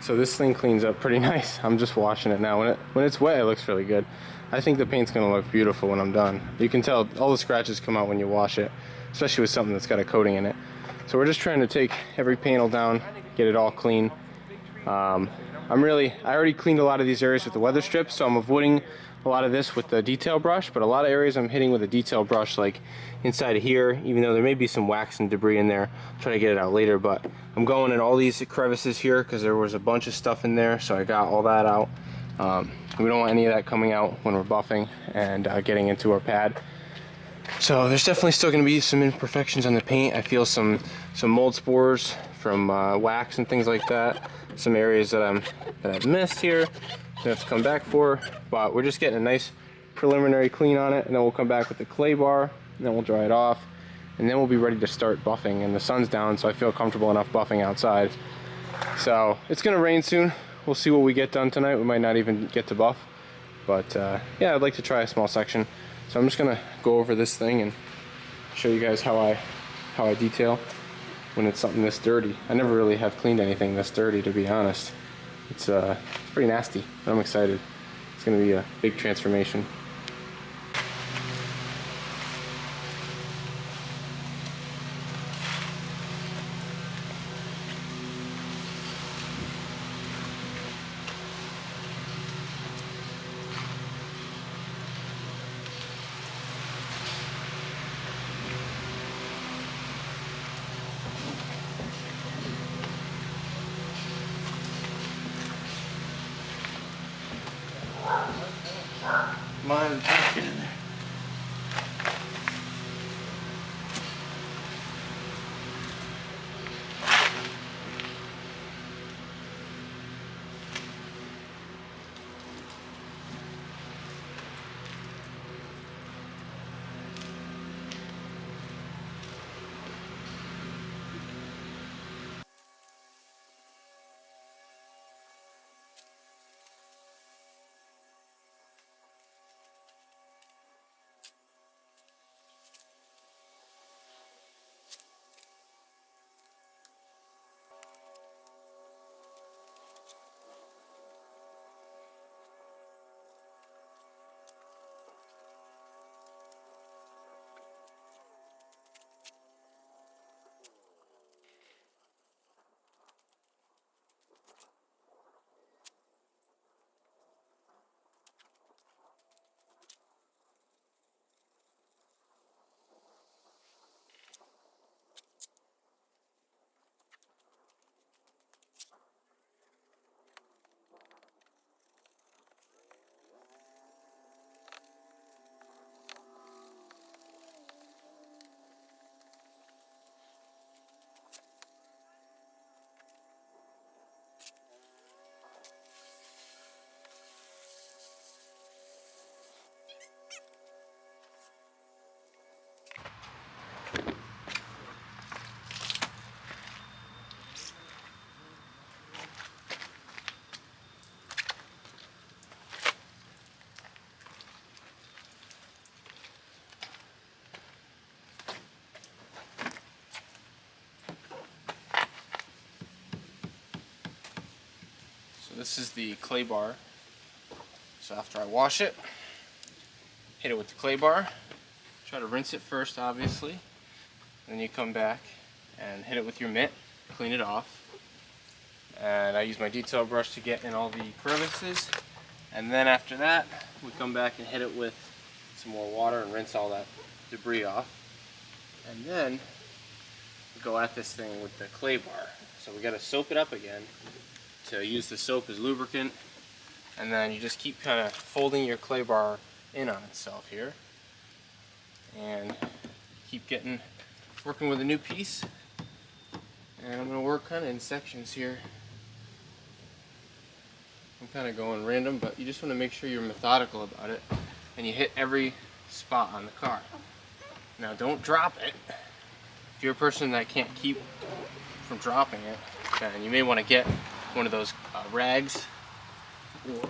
So this thing cleans up pretty nice. I'm just washing it now. When it's wet, it looks really good. I think the paint's gonna look beautiful when I'm done. You can tell all the scratches come out when you wash it, especially with something that's got a coating in it. So we're just trying to take every panel down, get it all clean. I already cleaned a lot of these areas with the weather strips, so I'm avoiding a lot of this with the detail brush, but a lot of areas I'm hitting with a detail brush, like inside of here, even though there may be some wax and debris in there. I'll try to get it out later, but I'm going in all these crevices here because there was a bunch of stuff in there, so I got all that out. We don't want any of that coming out when we're buffing and getting into our pad. So there's definitely still going to be some imperfections on the paint. I feel some mold spores from wax and things like that. Some areas that I've missed here, I have to come back for, but we're just getting a nice preliminary clean on it, and then we'll come back with the clay bar, and then we'll dry it off, and then we'll be ready to start buffing. And the sun's down, so I feel comfortable enough buffing outside. So it's gonna rain soon. We'll see what we get done tonight. We might not even get to buff, but yeah, I'd like to try a small section. So I'm just gonna go over this thing and show you guys how I detail when it's something this dirty. I never really have cleaned anything this dirty, to be honest. It's pretty nasty, but I'm excited. It's gonna be a big transformation. Mine, get in there. So this is the clay bar. So after I wash it, hit it with the clay bar. Try to rinse it first, obviously. Then you come back and hit it with your mitt, clean it off. And I use my detail brush to get in all the crevices. And then after that, we come back and hit it with some more water and rinse all that debris off. And then we go at this thing with the clay bar. So we gotta soap it up again to use the soap as lubricant, and then you just keep kind of folding your clay bar in on itself here, and keep working with a new piece. And I'm going to work kind of in sections here. I'm kind of going random, but you just want to make sure you're methodical about it and you hit every spot on the car. Now don't drop it. If you're a person that can't keep from dropping it, then you may want to get one of those rags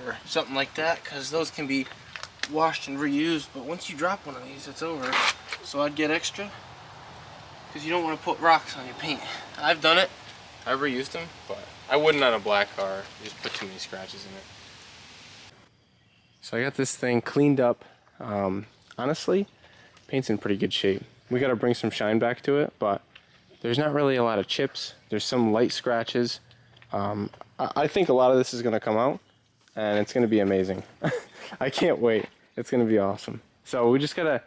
or something like that, because those can be washed and reused, but once you drop one of these, it's over. So I'd get extra, because you don't want to put rocks on your paint. I've done it, I've reused them, but I wouldn't on a black car. You just put too many scratches in it. So I got this thing cleaned up. Honestly, paint's in pretty good shape. We got to bring some shine back to it, but there's not really a lot of chips. There's some light scratches. I think a lot of this is going to come out, and it's going to be amazing. I can't wait. It's going to be awesome. So we just gotta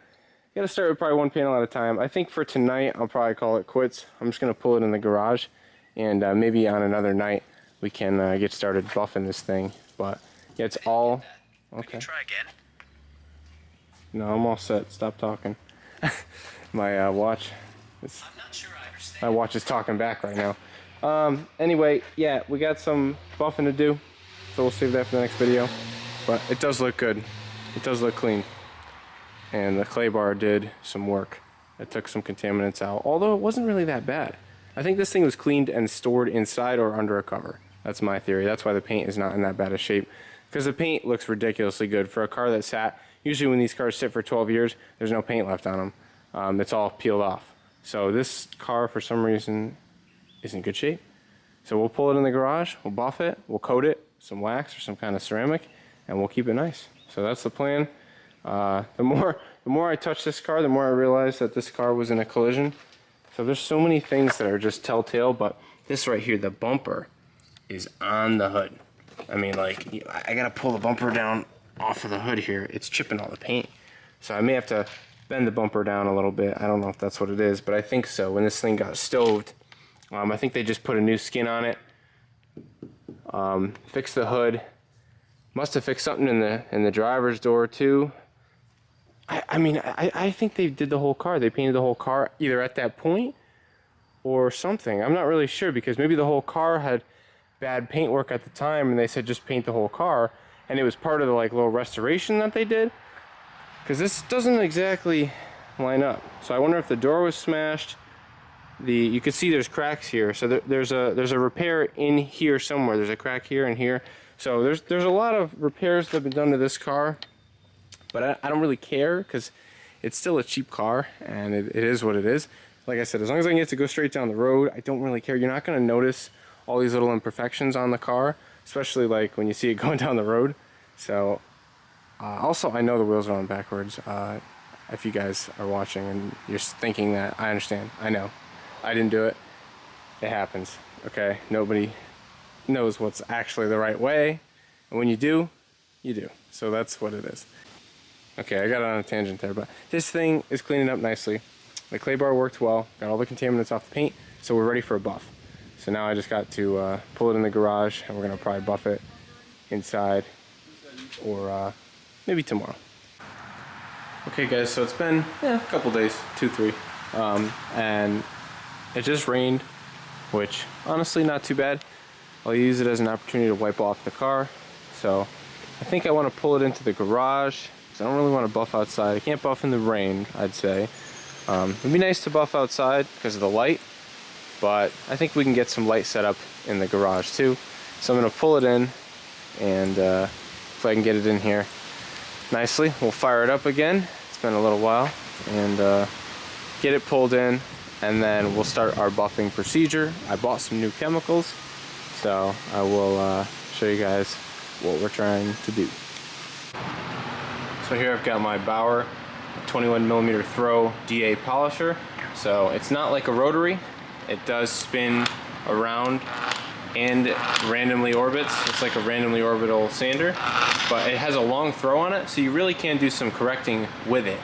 start with probably one panel at a time. I think for tonight, I'll probably call it quits. I'm just going to pull it in the garage, and maybe on another night we can get started buffing this thing. But yeah, it's all okay. Try again. No, I'm all set. Stop talking. My watch. I'm not sure I understand. My watch is talking back right now. Anyway, yeah, we got some buffing to do, so we'll save that for the next video. But it does look good. It does look clean. And the clay bar did some work. It took some contaminants out, although it wasn't really that bad. I think this thing was cleaned and stored inside or under a cover. That's my theory. That's why the paint is not in that bad a shape. Because the paint looks ridiculously good for a car that sat. Usually when these cars sit for 12 years, there's no paint left on them. It's all peeled off. So this car, for some reason, is in good shape. So we'll pull it in the garage, we'll buff it, we'll coat it, some wax or some kind of ceramic, and we'll keep it nice. So that's the plan. The more I touch this car, the more I realize that this car was in a collision. So there's so many things that are just telltale, but this right here, the bumper is on the hood. I mean, like, I gotta pull the bumper down off of the hood here. It's chipping all the paint. So I may have to bend the bumper down a little bit. I don't know if that's what it is, but I think so. When this thing got stoved, I think they just put a new skin on it. Fixed the hood. Must have fixed something in the driver's door too. I think they did the whole car. They painted the whole car either at that point or something. I'm not really sure, because maybe the whole car had bad paint work at the time and they said just paint the whole car, and it was part of the like little restoration that they did, because this doesn't exactly line up. So I wonder if the door was smashed. You can see there's cracks here, so there's a repair in here somewhere. There's a crack here and here. So there's a lot of repairs that have been done to this car, but I don't really care, because it's still a cheap car and it is what it is. Like I said, as long as I can get to go straight down the road, I don't really care. You're not going to notice all these little imperfections on the car, especially like when you see it going down the road. So also, I know the wheels are on backwards. If you guys are watching and you're thinking that, I understand. I know. I didn't do it. It happens. Okay? Nobody knows what's actually the right way. And when you do, you do. So that's what it is. Okay, I got on a tangent there, but this thing is cleaning up nicely. The clay bar worked well. Got all the contaminants off the paint, so we're ready for a buff. So now I just got to pull it in the garage, and we're going to probably buff it inside, or maybe tomorrow. Okay guys, so it's been a couple days, 2, 3, and it just rained, which honestly not too bad. I'll use it as an opportunity to wipe off the car. So I think I want to pull it into the garage, because I don't really want to buff outside. I can't buff in the rain, I'd say. It'd be nice to buff outside because of the light, but I think we can get some light set up in the garage too. So I'm going to pull it in, and if I can get it in here nicely, we'll fire it up again. It's been a little while, and get it pulled in, and then we'll start our buffing procedure. I bought some new chemicals, so I will show you guys what we're trying to do. So here I've got my Bauer 21mm throw DA polisher. So it's not like a rotary. It does spin around and randomly orbits. It's like a randomly orbital sander, but it has a long throw on it, so you really can do some correcting with it.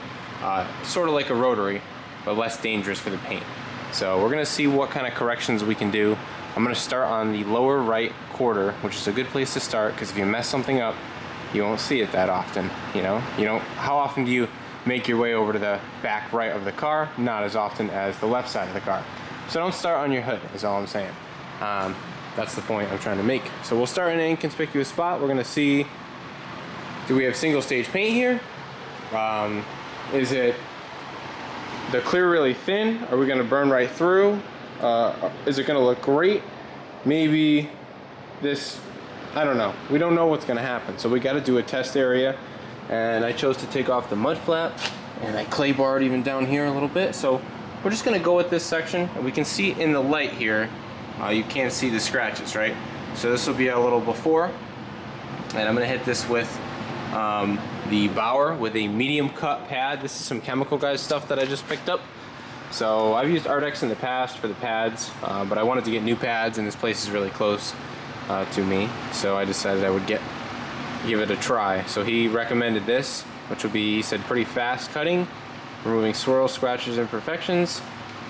Sort of like a rotary, but less dangerous for the paint. So we're gonna see what kind of corrections we can do. I'm gonna start on the lower right quarter, which is a good place to start, because if you mess something up, you won't see it that often. You know, how often do you make your way over to the back right of the car? Not as often as the left side of the car. So don't start on your hood, is all I'm saying. That's the point I'm trying to make. So we'll start in an inconspicuous spot. We're gonna see, do we have single stage paint here? Is it the clear really thin? Are we gonna burn right through? Is it gonna look great? Maybe this, I don't know. We don't know what's gonna happen. So we gotta do a test area. And I chose to take off the mud flap, and I clay barred even down here a little bit. So we're just gonna go with this section, and we can see in the light here you can't see the scratches, right? So this will be a little before, and I'm gonna hit this with the Bauer with a medium cut pad. This is some Chemical Guys stuff that I just picked up. So I've used Ardex in the past for the pads, but I wanted to get new pads, and this place is really close to me, so I decided I would give it a try. So he recommended this, which would be, he said, pretty fast cutting, removing swirls, scratches, imperfections,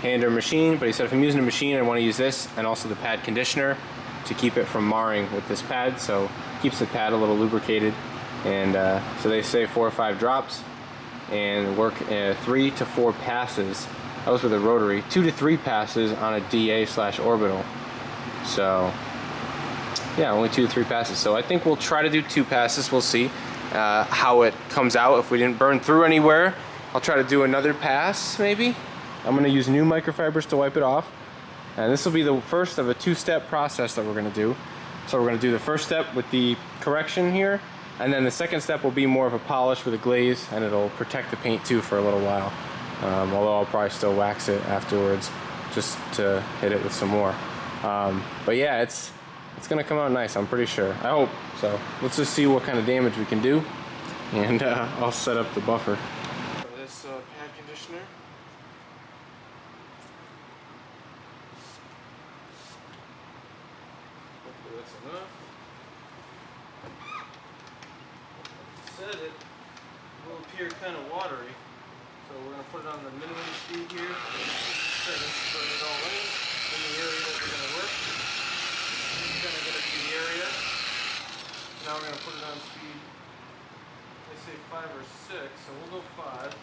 hand or machine. But he said if I'm using a machine, I want to use this and also the pad conditioner to keep it from marring with this pad, so keeps the pad a little lubricated. And so they say 4 or 5 drops and work 3 to 4 passes. That was with a rotary. 2 to 3 passes on a DA/orbital. So yeah, only 2 to 3 passes. So I think we'll try to do 2 passes. We'll see how it comes out. If we didn't burn through anywhere, I'll try to do another pass maybe. I'm gonna use new microfibers to wipe it off. And this will be the first of a 2-step process that we're gonna do. So we're gonna do the first step with the correction here, and then the second step will be more of a polish with a glaze, and it'll protect the paint too for a little while. Although I'll probably still wax it afterwards just to hit it with some more. But yeah, it's gonna come out nice, I'm pretty sure. I hope. So let's just see what kind of damage we can do, and I'll set up the buffer. This pad conditioner. Hopefully that's enough. Set it will appear kind of watery. So we're going to put it on the minimum speed here. Try to spread it all in the area that we're going to work. This is kind of going to be the area. Now we're going to put it on speed, they say 5 or 6, so we'll go 5.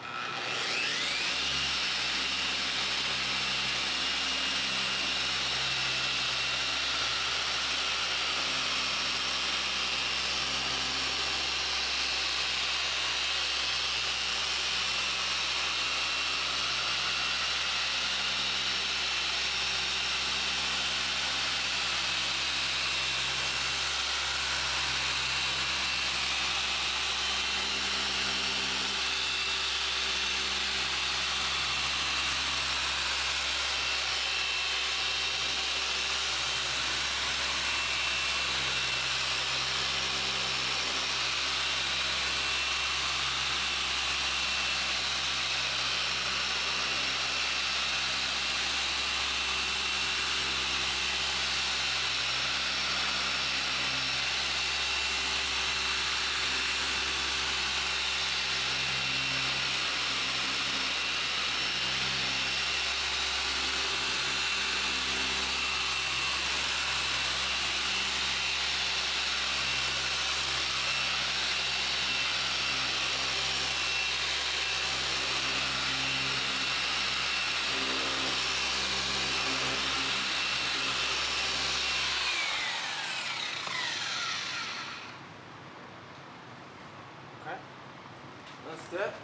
That's that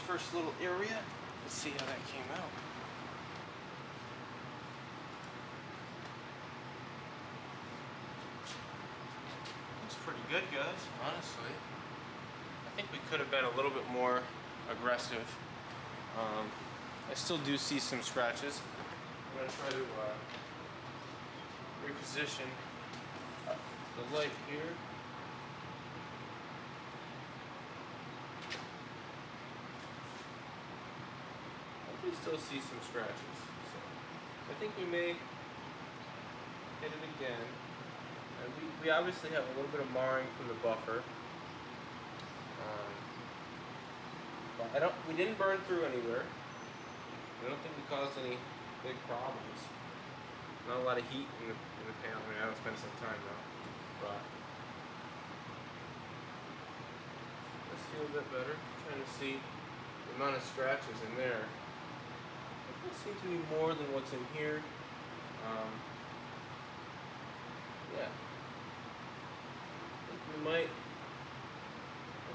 first little area. Let's see how that came out. Looks pretty good, guys, honestly. I think we could have been a little bit more aggressive. I still do see some scratches. I'm going to try to reposition the light here. We still see some scratches, so I think we may hit it again. And we obviously have a little bit of marring from the buffer, but we didn't burn through anywhere. I don't think we caused any big problems. Not a lot of heat in the panel. I mean, I don't spend some time though, but let's feel a bit better. I'm trying to see the amount of scratches in there. It seems to be more than what's in here. Yeah. I think we might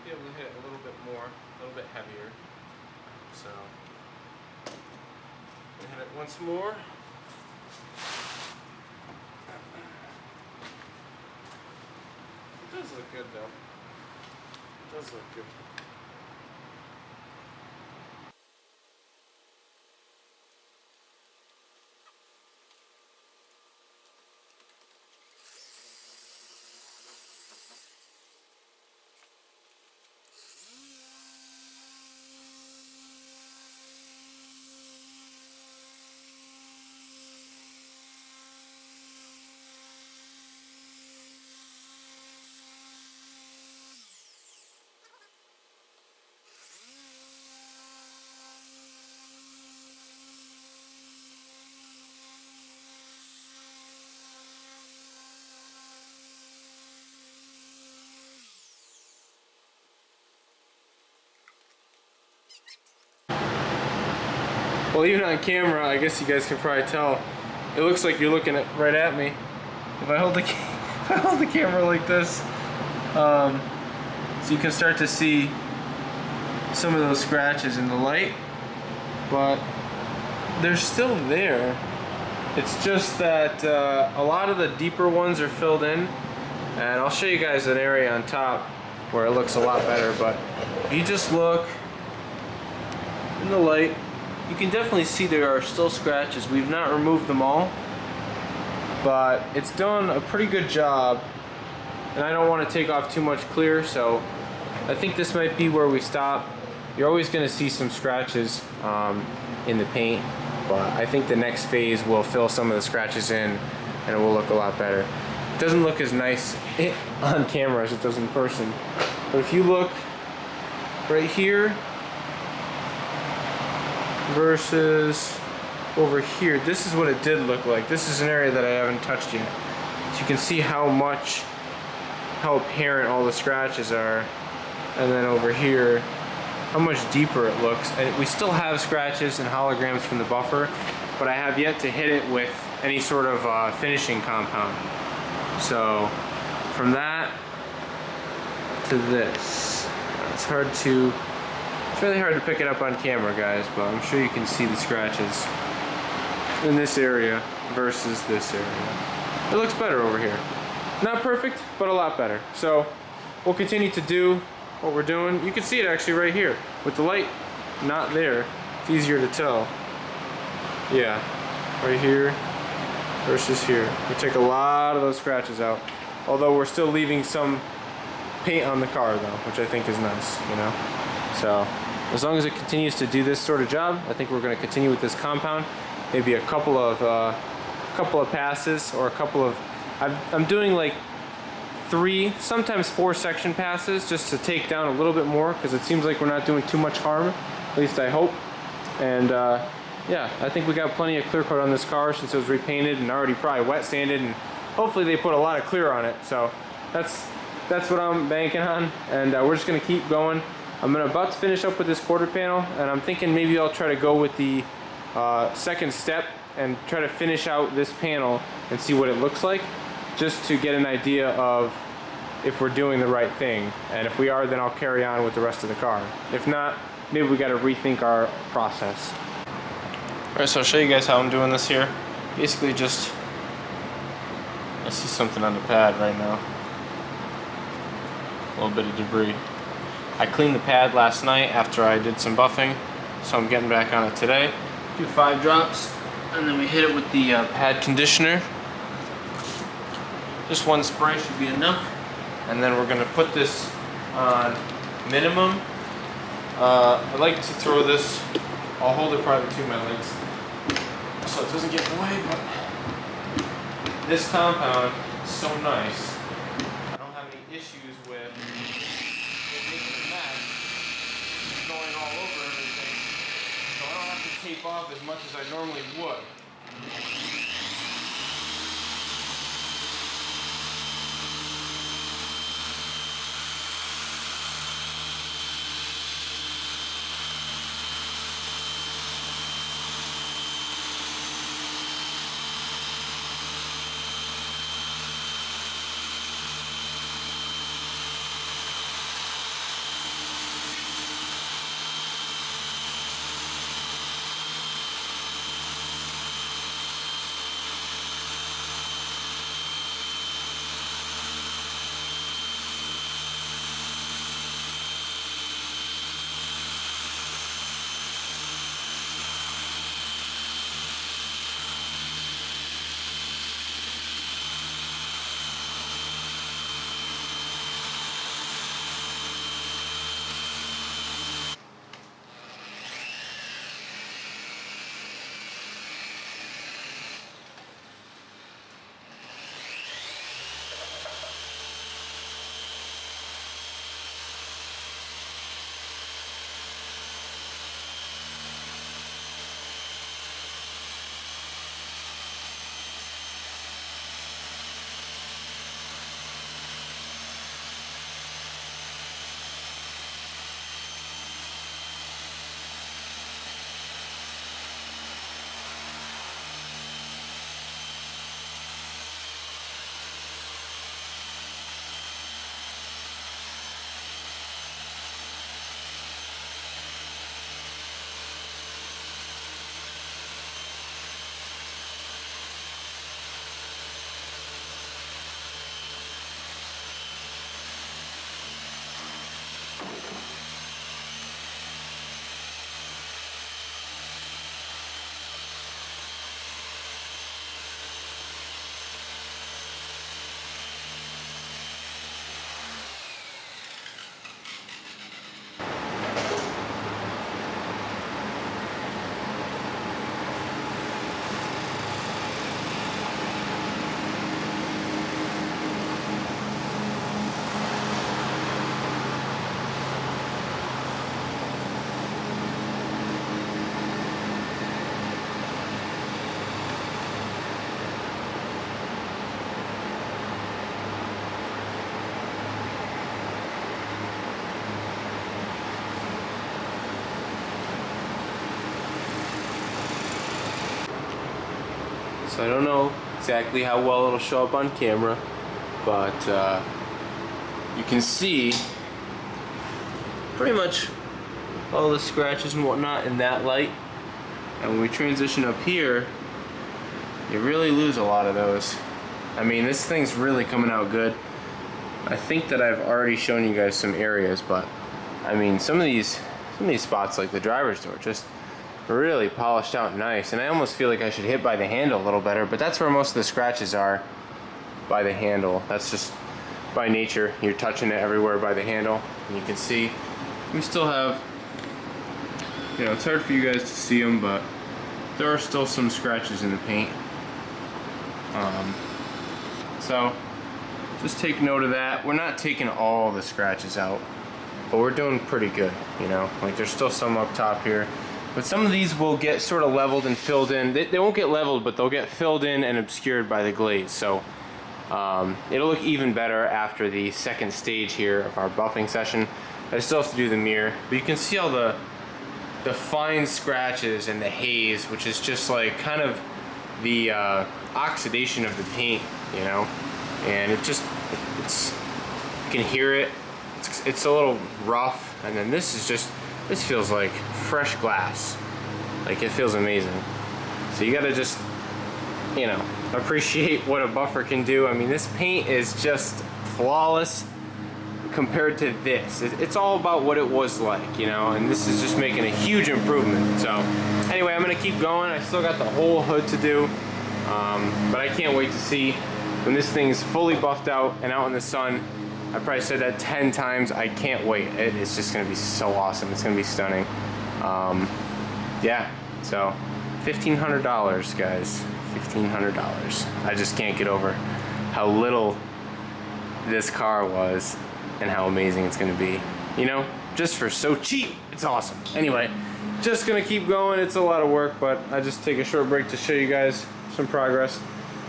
be able to hit a little bit more, a little bit heavier. So, I'm gonna hit it once more. It does look good though. It does look good. Well, even on camera, I guess you guys can probably tell, it looks like you're looking right at me. If I hold the, if I hold the camera like this, so you can start to see some of those scratches in the light, but they're still there. It's just that a lot of the deeper ones are filled in, and I'll show you guys an area on top where it looks a lot better. But if you just look in the light, you can definitely see there are still scratches. We've not removed them all, but it's done a pretty good job, and I don't want to take off too much clear, so I think this might be where we stop. You're always going to see some scratches in the paint, but I think the next phase will fill some of the scratches in and it will look a lot better. It doesn't look as nice on camera as it does in person, but if you look right here versus over here, this is what it did look like. This is an area that I haven't touched yet, so you can see how apparent all the scratches are, and then over here how much deeper it looks. And we still have scratches and holograms from the buffer, but I have yet to hit it with any sort of finishing compound. So from that to this, it's really hard to pick it up on camera, guys, but I'm sure you can see the scratches in this area versus this area. It looks better over here. Not perfect, but a lot better. So we'll continue to do what we're doing. You can see it actually right here with the light not there. It's easier to tell. Yeah, right here versus here. We take a lot of those scratches out, although we're still leaving some paint on the car though, which I think is nice, you know. So as long as it continues to do this sort of job, I think we're going to continue with this compound. Maybe a couple of passes, or a couple of, I'm doing like 3, sometimes 4 section passes just to take down a little bit more, because it seems like we're not doing too much harm, at least I hope. And yeah, I think we got plenty of clear coat on this car since it was repainted and already probably wet sanded, and hopefully they put a lot of clear on it. So that's what I'm banking on, and we're just gonna keep going. I'm about to finish up with this quarter panel, and I'm thinking maybe I'll try to go with the second step and try to finish out this panel and see what it looks like, just to get an idea of if we're doing the right thing. And if we are, then I'll carry on with the rest of the car. If not, maybe we got to rethink our process. Alright, so I'll show you guys how I'm doing this here. Basically just, I see something on the pad right now. A little bit of debris. I cleaned the pad last night after I did some buffing, so I'm getting back on it today. Do 5 drops, and then we hit it with the pad conditioner. Just 1 spray should be enough. And then we're gonna put this on minimum. I like to throw this, I'll hold it probably between my legs so it doesn't get in the way, but this compound is so nice. I don't have any issues with it making a mess, going all over everything. So I don't have to tape off as much as I normally would. So I don't know exactly how well it'll show up on camera, but you can see pretty much all the scratches and whatnot in that light. And when we transition up here, you really lose a lot of those. I mean, this thing's really coming out good. I think that I've already shown you guys some areas, but I mean, some of these spots, like the driver's door, just really polished out nice. And I almost feel like I should hit by the handle a little better, but that's where most of the scratches are, by the handle. That's just by nature. You're touching it everywhere by the handle, and you can see we still have, you know, it's hard for you guys to see them, but there are still some scratches in the paint. So just take note of that. We're not taking all the scratches out, but we're doing pretty good, you know. Like, there's still some up top here, but some of these will get sort of leveled and filled in. They won't get leveled, but they'll get filled in and obscured by the glaze. So it'll look even better after the second stage here of our buffing session. I still have to do the mirror, but you can see all the fine scratches and the haze, which is just like kind of the oxidation of the paint, you know. And it's you can hear it. It's a little rough, and then this feels like fresh glass. Like, it feels amazing. So you gotta just, you know, appreciate what a buffer can do. I mean, this paint is just flawless compared to this. It's all about what it was like, you know, and this is just making a huge improvement. So anyway, I'm gonna keep going. I still got the whole hood to do, but I can't wait to see when this thing's fully buffed out and out in the sun. I probably said that 10 times. I can't wait. It's just gonna be so awesome. It's gonna be stunning. Yeah, so $1,500, guys. $1,500. I just can't get over how little this car was and how amazing it's gonna be. You know, just for so cheap, it's awesome. Anyway, just gonna keep going. It's a lot of work, but I just take a short break to show you guys some progress.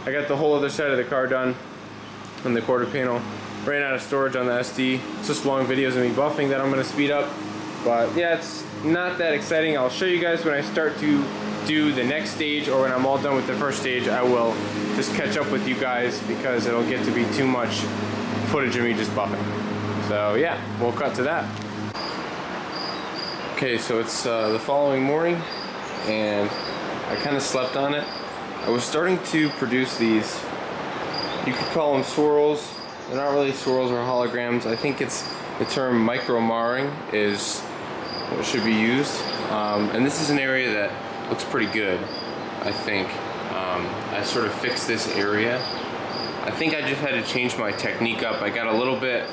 I got the whole other side of the car done on the quarter panel. Ran out of storage on the SD. It's just long videos of me buffing that I'm gonna speed up. But yeah, it's not that exciting. I'll show you guys when I start to do the next stage, or when I'm all done with the first stage. I will just catch up with you guys because it'll get to be too much footage of me just buffing. So yeah, we'll cut to that. Okay, so it's the following morning, and I kind of slept on it. I was starting to produce these, you could call them swirls. They're not really swirls or holograms. I think it's the term micro marring is what should be used. And this is an area that looks pretty good, I think. I sort of fixed this area. I think I just had to change my technique up. I got a little bit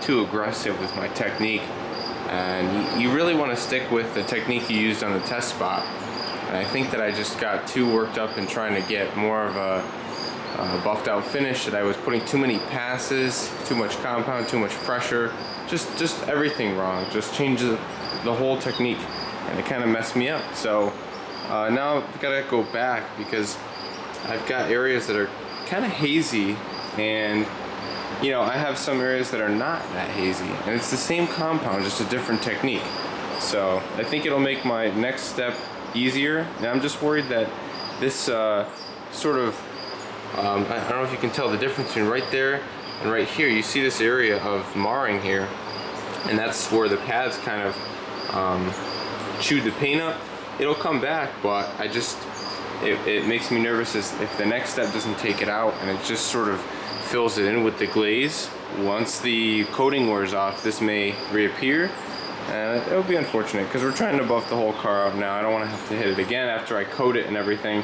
too aggressive with my technique. And you really want to stick with the technique you used on the test spot. And I think that I just got too worked up in trying to get more of a buffed out finish, that I was putting too many passes, too much compound, too much pressure, just everything wrong. Just changed the whole technique, and it kind of messed me up. So now I've got to go back because I've got areas that are kind of hazy, and you know, I have some areas that are not that hazy, and it's the same compound, just a different technique. So I think it'll make my next step easier. And I'm just worried that this sort of I don't know if you can tell the difference between right there and right here. You see this area of marring here, and that's where the pads kind of chewed the paint up. It'll come back, but it makes me nervous if the next step doesn't take it out, and it just sort of fills it in with the glaze. Once the coating wears off, this may reappear, and it'll be unfortunate because we're trying to buff the whole car out now. I don't want to have to hit it again after I coat it and everything.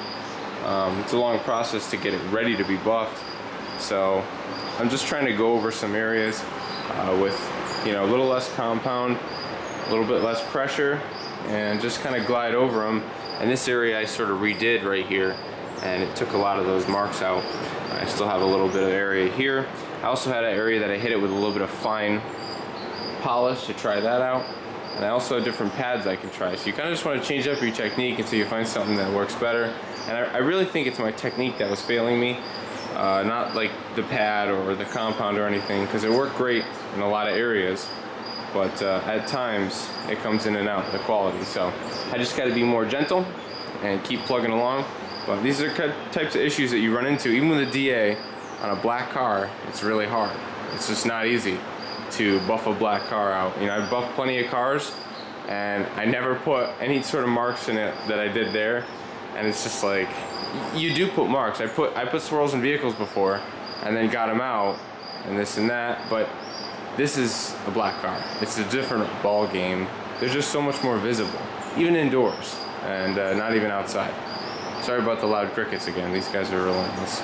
It's a long process to get it ready to be buffed, so I'm just trying to go over some areas with, you know, a little less compound, a little bit less pressure, and just kind of glide over them. And this area I sort of redid right here, and it took a lot of those marks out. I still have a little bit of area here. I also had an area that I hit it with a little bit of fine polish to try that out. And I also have different pads I can try. So you kind of just want to change up your technique until you find something that works better. And I really think it's my technique that was failing me, not like the pad or the compound or anything, because it worked great in a lot of areas. But at times it comes in and out, the quality. So I just got to be more gentle and keep plugging along. But these are types of issues that you run into, even with a DA on a black car. It's really hard. It's just not easy to buff a black car out. You know, I've buffed plenty of cars, and I never put any sort of marks in it that I did there. And it's just like, you do put marks. I put swirls in vehicles before, and then got them out, and this and that. But this is a black car. It's a different ball game. They're just so much more visible, even indoors, and not even outside. Sorry about the loud crickets again. These guys are relentless.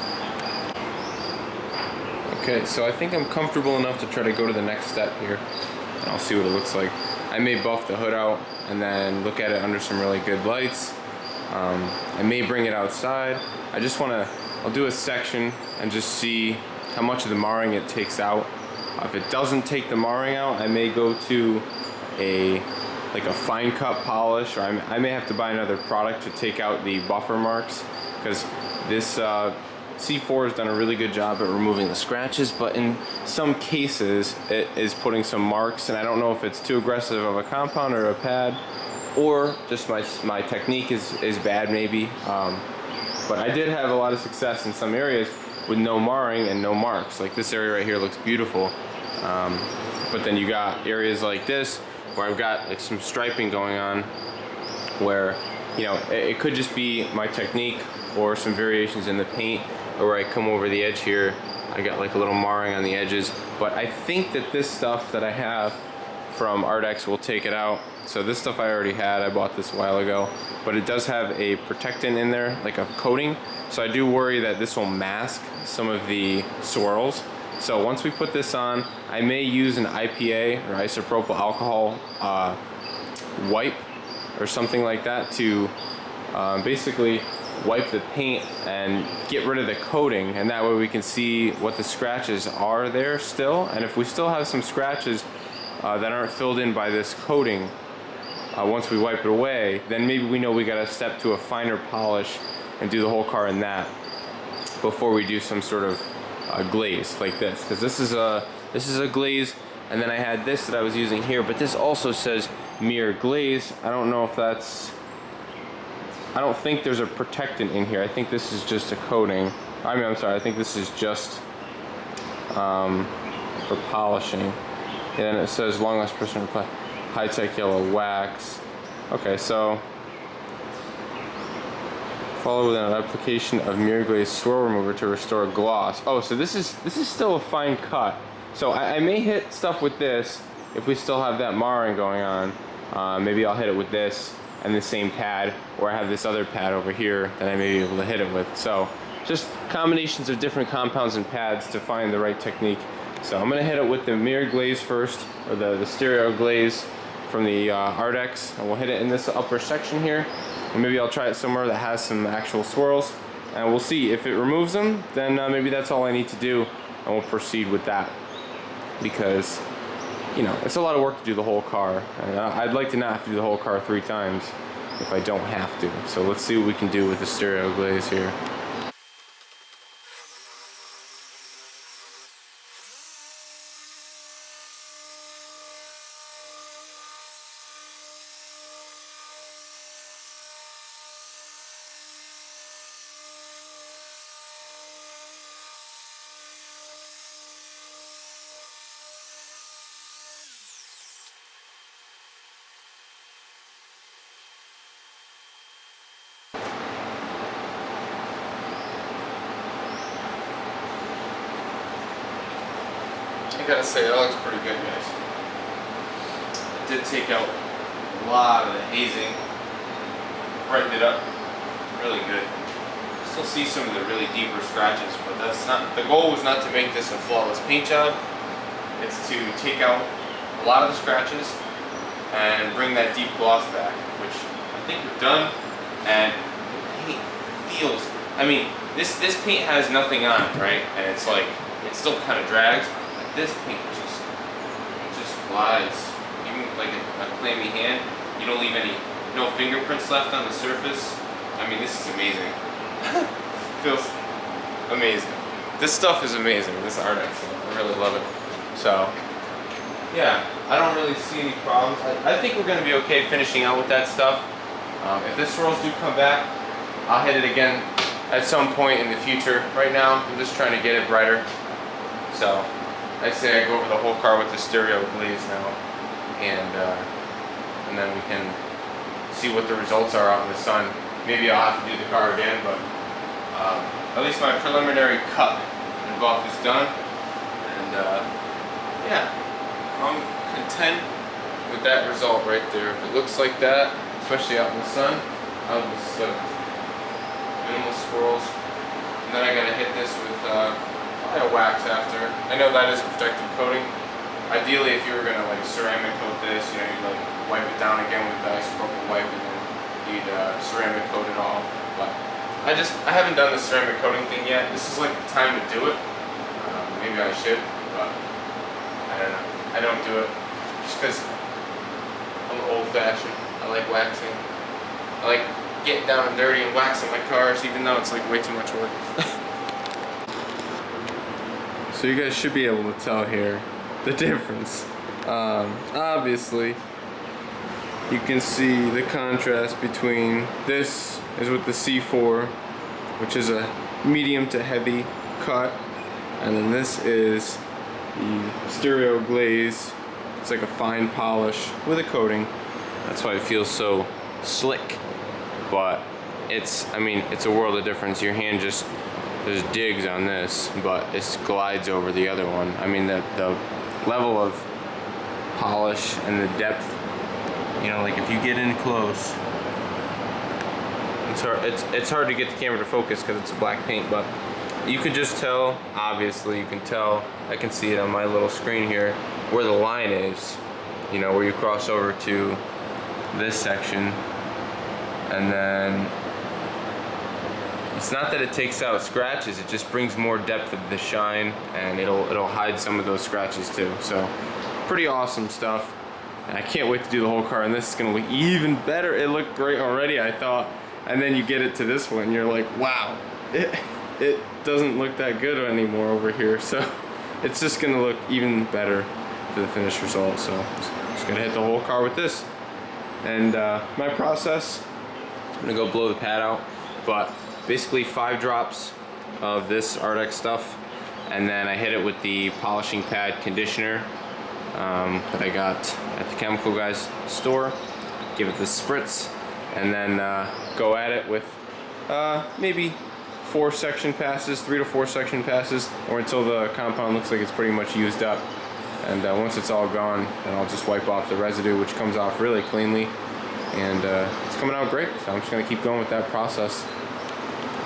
Okay, so I think I'm comfortable enough to try to go to the next step here, and I'll see what it looks like. I may buff the hood out and then look at it under some really good lights. I may bring it outside. I'll do a section and just see how much of the marring it takes out. If it doesn't take the marring out, I may go to a fine cut polish, or I may have to buy another product to take out the buffer marks, because this C4 has done a really good job at removing the scratches, but in some cases it is putting some marks, and I don't know if it's too aggressive of a compound or a pad, or just my technique is bad maybe. But I did have a lot of success in some areas with no marring and no marks. Like this area right here looks beautiful, but then you got areas like this where I've got like some striping going on, where, you know, it could just be my technique or some variations in the paint, or where I come over the edge here, I got like a little marring on the edges. But I think that this stuff that I have from Ardex will take it out. So this stuff I already had, I bought this a while ago, but it does have a protectant in there, like a coating. So I do worry that this will mask some of the swirls. So once we put this on, I may use an IPA or isopropyl alcohol wipe or something like that to basically wipe the paint and get rid of the coating, and that way we can see what the scratches are there still. And if we still have some scratches that aren't filled in by this coating, once we wipe it away, then maybe we know we got to step to a finer polish and do the whole car in that before we do some sort of glaze like this, because this is a glaze. And then I had this that I was using here, but this also says mirror glaze. I don't know if that's, I don't think there's a protectant in here. I think this is just a coating. I'm sorry, I think this is just for polishing. And it says long last person apply high-tech yellow wax. Okay, so follow with an application of mirror glaze swirl remover to restore gloss. Oh, so this is still a fine cut. So I may hit stuff with this if we still have that marring going on. Maybe I'll hit it with this and the same pad, or I have this other pad over here that I may be able to hit it with. So just combinations of different compounds and pads to find the right technique. So I'm gonna hit it with the mirror glaze first, or the stereo glaze from the Ardex, and we'll hit it in this upper section here. And maybe I'll try it somewhere that has some actual swirls, and we'll see. If it removes them, then maybe that's all I need to do, and we'll proceed with that. Because, you know, it's a lot of work to do the whole car, and I'd like to not have to do the whole car 3 times if I don't have to. So let's see what we can do with the stereo glaze here. I gotta say, that looks pretty good, guys. It did take out a lot of the hazing, brightened it up really good. Still see some of the really deeper scratches, but that's not, the goal was not to make this a flawless paint job. It's to take out a lot of the scratches and bring that deep gloss back, which I think we've done. And the paint feels, I mean, this paint has nothing on it, right? And it's like, it still kind of drags. This paint just glides, even like a clammy hand. You don't leave any, no fingerprints left on the surface. I mean, this is amazing. Feels amazing. This stuff is amazing. This Ardex, I really love it. So, yeah, I don't really see any problems. I think we're going to be okay finishing out with that stuff. If the swirls do come back, I'll hit it again at some point in the future. Right now, I'm just trying to get it brighter. So I say I go over the whole car with the stereo glaze now, and then we can see what the results are out in the sun. Maybe I'll have to do the car again, but at least my preliminary cut and buff is done, and yeah, I'm content with that result right there. If it looks like that, especially out in the sun, I'll be stoked. Minimal swirls, and then I gotta hit this with probably a wax after. I know that is protective coating. Ideally, if you were gonna like ceramic coat this, you know, you'd like wipe it down again with the isopropyl wipe, and then you'd ceramic coat it all. But I haven't done the ceramic coating thing yet. This is like the time to do it. Maybe I should, but I don't know. I don't do it just because I'm old-fashioned. I like waxing. I like getting down and dirty and waxing my cars, even though it's like way too much work. So you guys should be able to tell here the difference. Obviously, you can see the contrast between this is with the C4, which is a medium to heavy cut, and then this is the stereo glaze. It's like a fine polish with a coating. That's why it feels so slick. But I mean, it's a world of difference. Your hand just, there's digs on this, but it glides over the other one. I mean, the level of polish and the depth, you know, like if you get in close, it's hard to get the camera to focus because it's black paint, but you can just tell, obviously you can tell, I can see it on my little screen here, where the line is, you know, where you cross over to this section, and then it's not that it takes out scratches, it just brings more depth of the shine, and it'll hide some of those scratches too. So pretty awesome stuff, and I can't wait to do the whole car, and this is gonna look even better. It looked great already, I thought, and then you get it to this one, you're like, wow, it doesn't look that good anymore over here. So it's just gonna look even better for the finished result. So just gonna hit the whole car with this, and my process, I'm gonna go blow the pad out, but basically 5 drops of this Ardex stuff, and then I hit it with the polishing pad conditioner that I got at the chemical guy's store. Give it the spritz, and then go at it with maybe 4 section passes, 3 to 4 section passes, or until the compound looks like it's pretty much used up. And once it's all gone, then I'll just wipe off the residue, which comes off really cleanly, and it's coming out great. So I'm just gonna keep going with that process.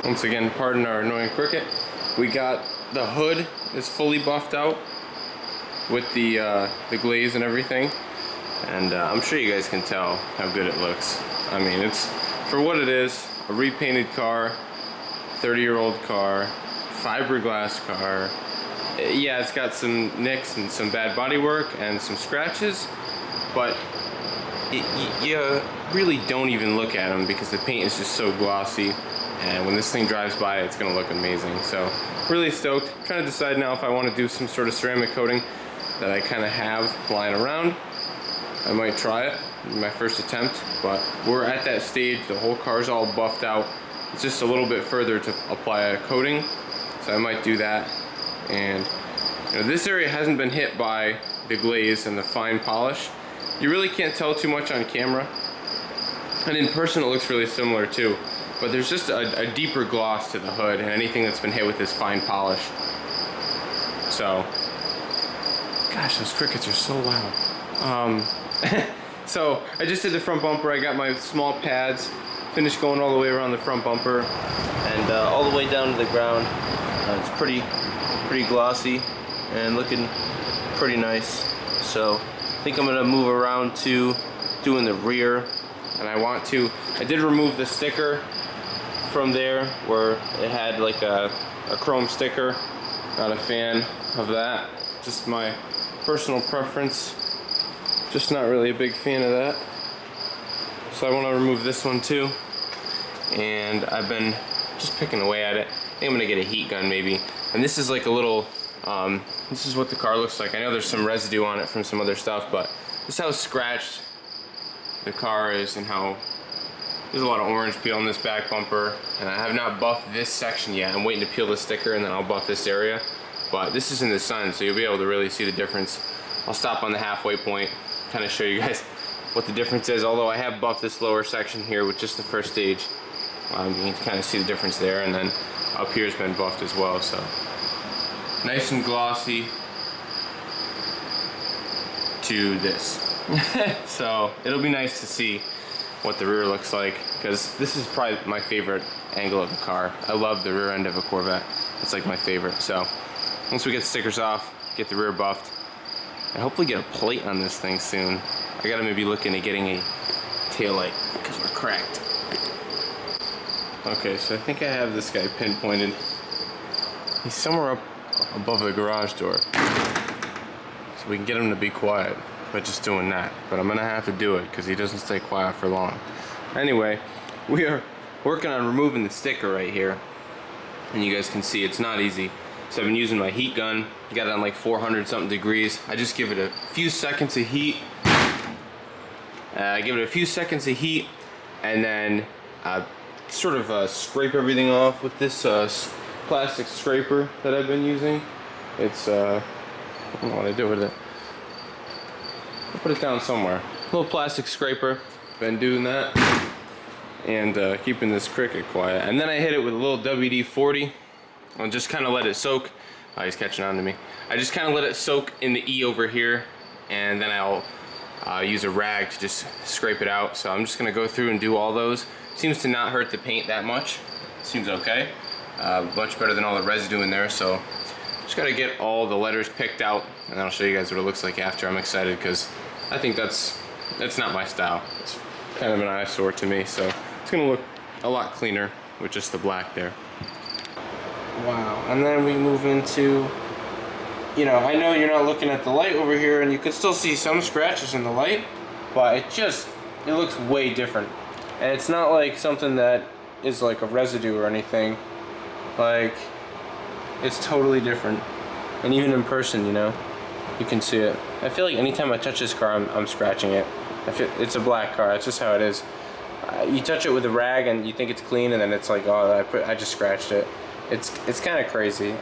Once again, pardon our annoying cricket. We got the hood is fully buffed out with the glaze and everything, and I'm sure you guys can tell how good it looks. I mean, it's, for what it is, a repainted car, 30-year-old car, fiberglass car. Yeah, it's got some nicks and some bad bodywork and some scratches, but you really don't even look at them because the paint is just so glossy, and when this thing drives by, it's gonna look amazing. So really stoked. I'm trying to decide now if I want to do some sort of ceramic coating that I kind of have lying around. I might try it in my first attempt, but we're at that stage. The whole car's all buffed out. It's just a little bit further to apply a coating, so I might do that. And you know, this area hasn't been hit by the glaze and the fine polish. You really can't tell too much on camera, and in person it looks really similar too, but there's just a deeper gloss to the hood and anything that's been hit with this fine polish. So gosh, those crickets are so loud. So I just did the front bumper. I got my small pads, finished going all the way around the front bumper and all the way down to the ground. It's pretty glossy and looking pretty nice. So I think I'm gonna move around to doing the rear, and I did remove the sticker from there where it had like a chrome sticker. Not a fan of that, just my personal preference. Just not really a big fan of that. So I want to remove this one too, and I've been just picking away at it. I think I'm gonna get a heat gun maybe. And this is like a little, this is what the car looks like. I know there's some residue on it from some other stuff, but this is how scratched the car is and how There's a lot of orange peel on this back bumper, and I have not buffed this section yet. I'm waiting to peel the sticker and then I'll buff this area. But this is in the sun, so you'll be able to really see the difference. I'll stop on the halfway point, kind of show you guys what the difference is. Although I have buffed this lower section here with just the first stage. You can kind of see the difference there, and then up here's been buffed as well. So nice and glossy to this. So it'll be nice to see what the rear looks like, because this is probably my favorite angle of the car. I love the rear end of a Corvette. It's like my favorite. So once we get the stickers off, get the rear buffed, and hopefully get a plate on this thing soon. I gotta maybe look into getting a taillight because we're cracked. Okay, so I think I have this guy pinpointed. He's somewhere up above the garage door. So we can get him to be quiet by just doing that. But I'm gonna have to do it because he doesn't stay quiet for long. Anyway, we are working on removing the sticker right here. And you guys can see it's not easy. So I've been using my heat gun. Got it on like 400 something degrees. I just give it a few seconds of heat. Give it a few seconds of heat, and then sort of scrape everything off with this plastic scraper that I've been using. It's I don't know what I do with it. I'll put it down somewhere. Little plastic scraper. Been doing that, and keeping this cricket quiet. And then I hit it with a little WD-40. I'll just kind of let it soak. Oh, he's catching on to me. I just kind of let it soak in the E over here, and then I'll use a rag to just scrape it out. So I'm just gonna go through and do all those. Seems to not hurt the paint that much. Seems okay. Much better than all the residue in there. So just gotta get all the letters picked out, and I'll show you guys what it looks like after. I'm excited because I think that's not my style. It's kind of an eyesore to me. So it's gonna look a lot cleaner with just the black there. Wow, and then we move into, you know, I know you're not looking at the light over here, and you can still see some scratches in the light, but it looks way different. And it's not like something that is like a residue or anything. Like, it's totally different. And even in person, you know, you can see it. I feel like anytime I touch this car, I'm scratching it. It's a black car, it's just how it is. You touch it with a rag and you think it's clean, and then it's like, oh, I just scratched it. It's kind of crazy.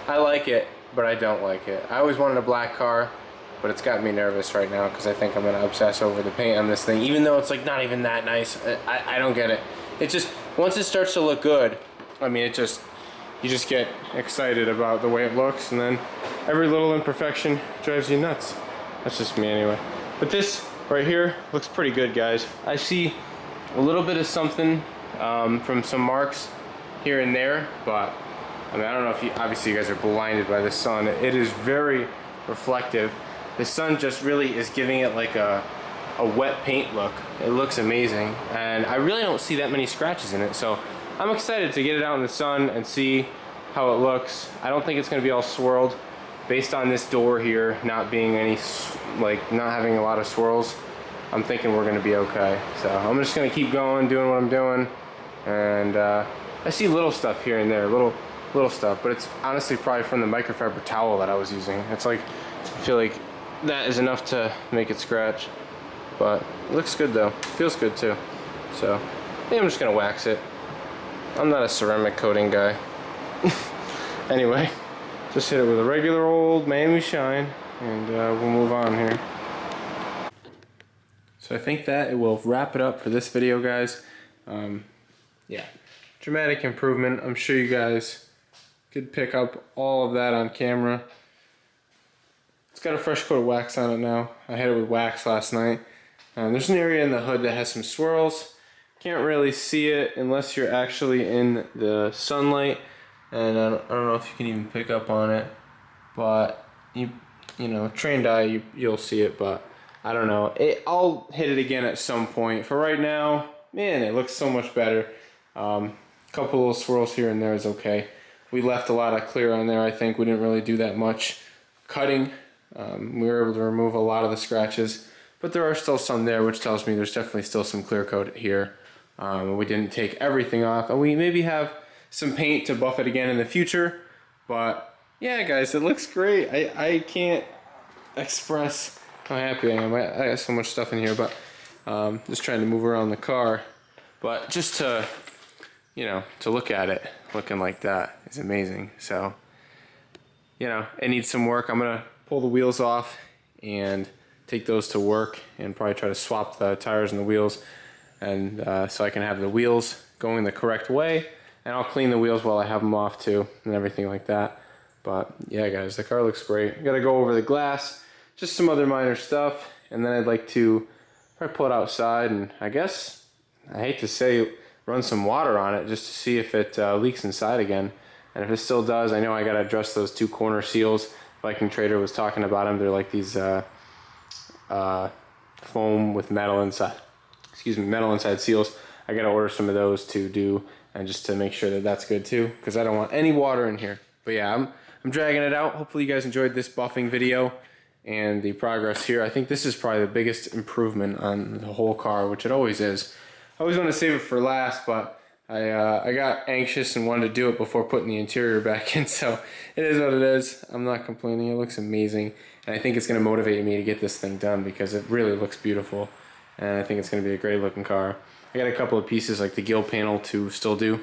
I like it, but I don't like it. I always wanted a black car, but it's got me nervous right now because I think I'm gonna obsess over the paint on this thing, even though it's like not even that nice. I don't get it. It just, once it starts to look good, I mean, you just get excited about the way it looks, and then every little imperfection drives you nuts. That's just me anyway. But this right here looks pretty good, guys. I see a little bit of something from some marks here and there, but I mean, I don't know if obviously you guys are blinded by the sun. It is very reflective. The sun just really is giving it like a wet paint look. It looks amazing, and I really don't see that many scratches in it, so I'm excited to get it out in the sun and see how it looks. I don't think it's going to be all swirled based on this door here not being not having a lot of swirls. I'm thinking we're going to be okay, so I'm just going to keep going, doing what I'm doing, and I see little stuff here and there, little stuff, but it's honestly probably from the microfiber towel that I was using. It's like, I feel like that is enough to make it scratch, but it looks good though. Feels good too. So I think I'm just gonna wax it. I'm not a ceramic coating guy. Anyway, just hit it with a regular old Miami Shine, and we'll move on here. So I think that it will wrap it up for this video, guys. Yeah, dramatic improvement. I'm sure you guys could pick up all of that on camera. It's got a fresh coat of wax on it now. I hit it with wax last night. There's an area in the hood that has some swirls. Can't really see it unless you're actually in the sunlight, and I don't know if you can even pick up on it, but you know, trained eye, you'll see it, but I don't know. I'll hit it again at some point. For right now, man, it looks so much better. Couple little swirls here and there is okay. We left a lot of clear on there. I think we didn't really do that much cutting. We were able to remove a lot of the scratches, but there are still some there, which tells me there's definitely still some clear coat here. We didn't take everything off, and we maybe have some paint to buff it again in the future. But yeah, guys, it looks great. I can't express how happy I am. I got so much stuff in here, but just trying to move around the car. But just to, you know, to look at it looking like that is amazing. So, you know, it needs some work. I'm gonna pull the wheels off and take those to work and probably try to swap the tires and the wheels, and so I can have the wheels going the correct way, and I'll clean the wheels while I have them off too and everything like that. But yeah guys, the car looks great. I gotta go over the glass, just some other minor stuff, and then I'd like to probably pull it outside and I guess, I hate to say, run some water on it just to see if it leaks inside again. And if it still does, I know I gotta address those two corner seals. Viking Trader was talking about them. They're like these foam with metal inside. Excuse me, metal inside seals. I gotta order some of those to do, and just to make sure that that's good too, because I don't want any water in here. But yeah, I'm dragging it out. Hopefully you guys enjoyed this buffing video and the progress here. I think this is probably the biggest improvement on the whole car, which it always is. I always want to save it for last, but I got anxious and wanted to do it before putting the interior back in, so it is what it is. I'm not complaining. It looks amazing, and I think it's going to motivate me to get this thing done because it really looks beautiful, and I think it's going to be a great looking car. I got a couple of pieces like the gill panel to still do,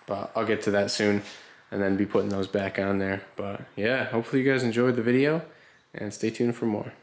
but I'll get to that soon and then be putting those back on there. But yeah, hopefully you guys enjoyed the video, and stay tuned for more.